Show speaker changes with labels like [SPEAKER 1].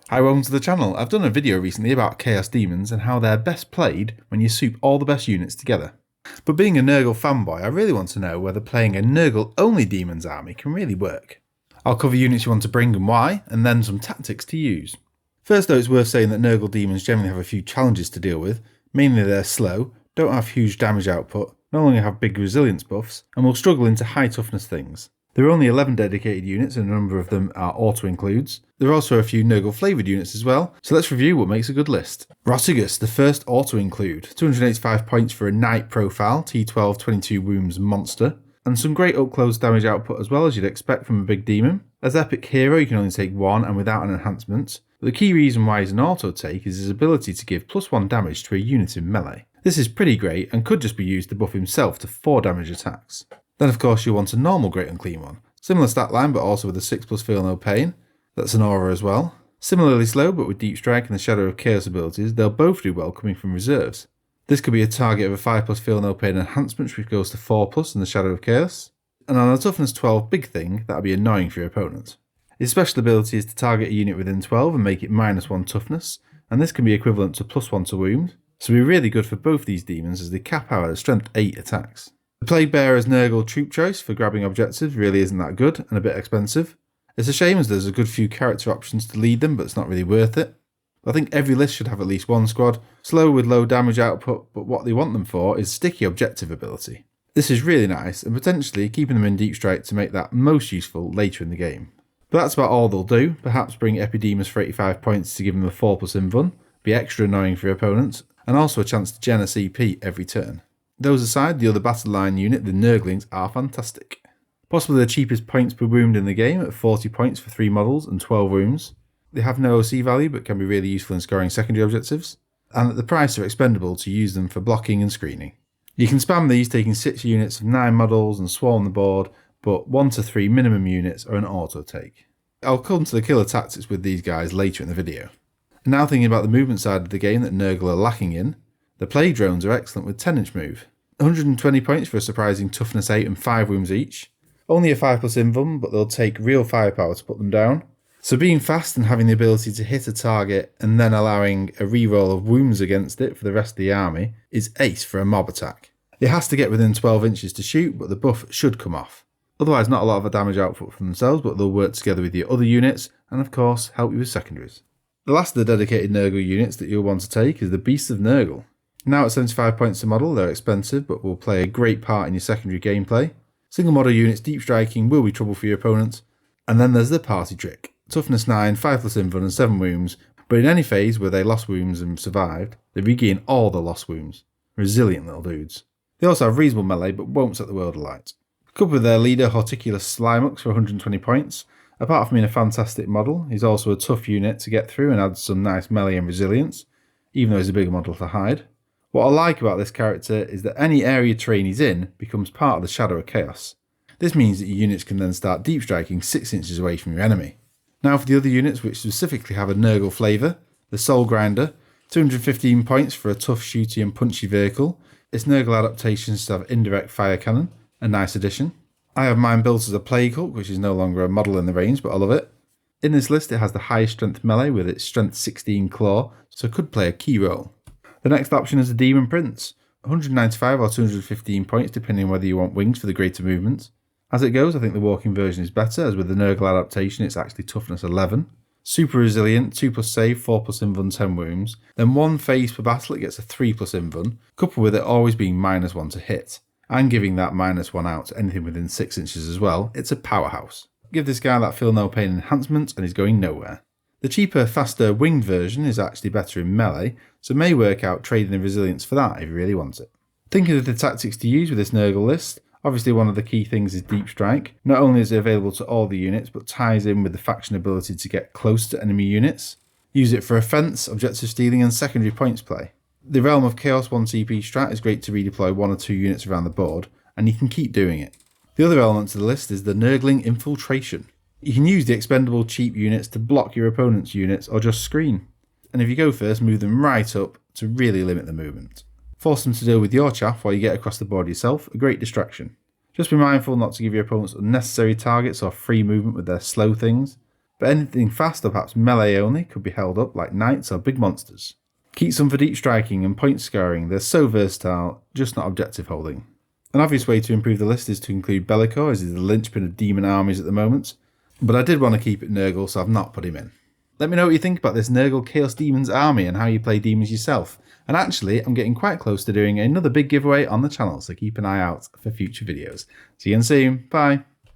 [SPEAKER 1] Hi, welcome to the channel. I've done a video recently about Chaos Demons and how they're best played when you soup all the best units together. But being a Nurgle fanboy, I really want to know whether playing a Nurgle-only Demons army can really work. I'll cover units you want to bring and why, and then some tactics to use. First though, it's worth saying that Nurgle Demons generally have a few challenges to deal with. Mainly they're slow, don't have huge damage output, no longer have big resilience buffs, and will struggle into high toughness things. There are only 11 dedicated units and a number of them are auto-includes. There are also a few Nurgle flavoured units as well, so let's review what makes a good list. Rotigus, the first auto-include, 285 points for a Knight profile, T12 22 wounds monster, and some great up-close damage output as well as you'd expect from a big demon. As epic hero you can only take one and without an enhancement, but the key reason why he's an auto-take is his ability to give +1 damage to a unit in melee. This is pretty great and could just be used to buff himself to 4 damage attacks. Then of course you'll want a normal Great Unclean one. Similar stat line but also with a 6+ Feel No Pain. That's an aura as well. Similarly slow but with Deep Strike and the Shadow of Chaos abilities, they'll both do well coming from reserves. This could be a target of a 5+ Feel No Pain enhancement which goes to 4+ in the Shadow of Chaos. And on a toughness 12 big thing, that'll be annoying for your opponent. His special ability is to target a unit within 12 and make it -1 toughness, and this can be equivalent to +1 to wound, so it'll be really good for both these demons as they cap out at strength 8 attacks. The Plague Bearer's Nurgle troop choice for grabbing objectives really isn't that good and a bit expensive. It's a shame as there's a good few character options to lead them, but it's not really worth it. I think every list should have at least one squad, slow with low damage output, but what they want them for is sticky objective ability. This is really nice and potentially keeping them in Deep Strike to make that most useful later in the game. But that's about all they'll do. Perhaps bring Epidemus for 85 points to give them a 4+ invuln, be extra annoying for your opponents, and also a chance to gen a CP every turn. Those aside, the other battle line unit, the Nurglings, are fantastic. Possibly the cheapest points per wound in the game at 40 points for 3 models and 12 wounds. They have no OC value but can be really useful in scoring secondary objectives, and at the price are expendable to use them for blocking and screening. You can spam these taking 6 units of 9 models and swarm the board, but 1 to 3 minimum units are an auto take. I'll come to the killer tactics with these guys later in the video. And now thinking about the movement side of the game that Nurgle are lacking in, the Plague Drones are excellent with 10-inch move. 120 points for a surprising toughness 8 and 5 wounds each. Only a 5+ invuln, but they'll take real firepower to put them down. So being fast and having the ability to hit a target and then allowing a reroll of wounds against it for the rest of the army is ace for a mob attack. It has to get within 12 inches to shoot, but the buff should come off. Otherwise not a lot of a damage output for themselves, but they'll work together with your other units and of course help you with secondaries. The last of the dedicated Nurgle units that you'll want to take is the Beasts of Nurgle. Now at 75 points a model, they're expensive but will play a great part in your secondary gameplay. Single model units deep striking will be trouble for your opponent. And then there's the party trick. Toughness 9, 5+ invuln and 7 wounds, but in any phase where they lost wounds and survived, they regain all the lost wounds. Resilient little dudes. They also have reasonable melee but won't set the world alight. Coupled with their leader Horticulus Slimux for 120 points. Apart from being a fantastic model, he's also a tough unit to get through and adds some nice melee and resilience, even though he's a bigger model to hide. What I like about this character is that any area terrain he's in becomes part of the Shadow of Chaos. This means that your units can then start deep striking 6 inches away from your enemy. Now for the other units which specifically have a Nurgle flavour, the Soul Grinder, 215 points for a tough shooty and punchy vehicle. Its Nurgle adaptations to have indirect fire cannon, a nice addition. I have mine built as a Plague Hulk which is no longer a model in the range but I love it. In this list it has the highest strength melee with its strength 16 claw, so it could play a key role. The next option is the Demon Prince, 195 or 215 points depending on whether you want wings for the greater movement. As it goes, I think the walking version is better, as with the Nurgle adaptation it's actually toughness 11. Super resilient, 2+ save, 4+ invuln, 10 wounds. Then one phase per battle it gets a 3+ invuln, coupled with it always being -1 to hit. And giving that -1 out to anything within 6 inches as well, it's a powerhouse. Give this guy that Feel No Pain enhancement and he's going nowhere. The cheaper, faster, winged version is actually better in melee, so it may work out trading the resilience for that if you really want it. Thinking of the tactics to use with this Nurgle list, obviously one of the key things is Deep Strike. Not only is it available to all the units, but ties in with the faction ability to get close to enemy units. Use it for offense, objective stealing and secondary points play. The Realm of Chaos 1 CP strat is great to redeploy 1 or 2 units around the board, and you can keep doing it. The other element to the list is the Nurgling Infiltration. You can use the expendable cheap units to block your opponent's units or just screen. And if you go first, move them right up to really limit the movement. Force them to deal with your chaff while you get across the board yourself, a great distraction. Just be mindful not to give your opponents unnecessary targets or free movement with their slow things. but anything fast or perhaps melee only could be held up like knights or big monsters. Keep some for deep striking and point scoring, they're so versatile, just not objective holding. An obvious way to improve the list is to include Bellicor, as he's the linchpin of demon armies at the moment, but I did want to keep it Nurgle, so I've not put him in. Let me know what you think about this Nurgle Chaos Daemons army and how you play demons yourself. And actually, I'm getting quite close to doing another big giveaway on the channel, so keep an eye out for future videos. See you again soon, bye!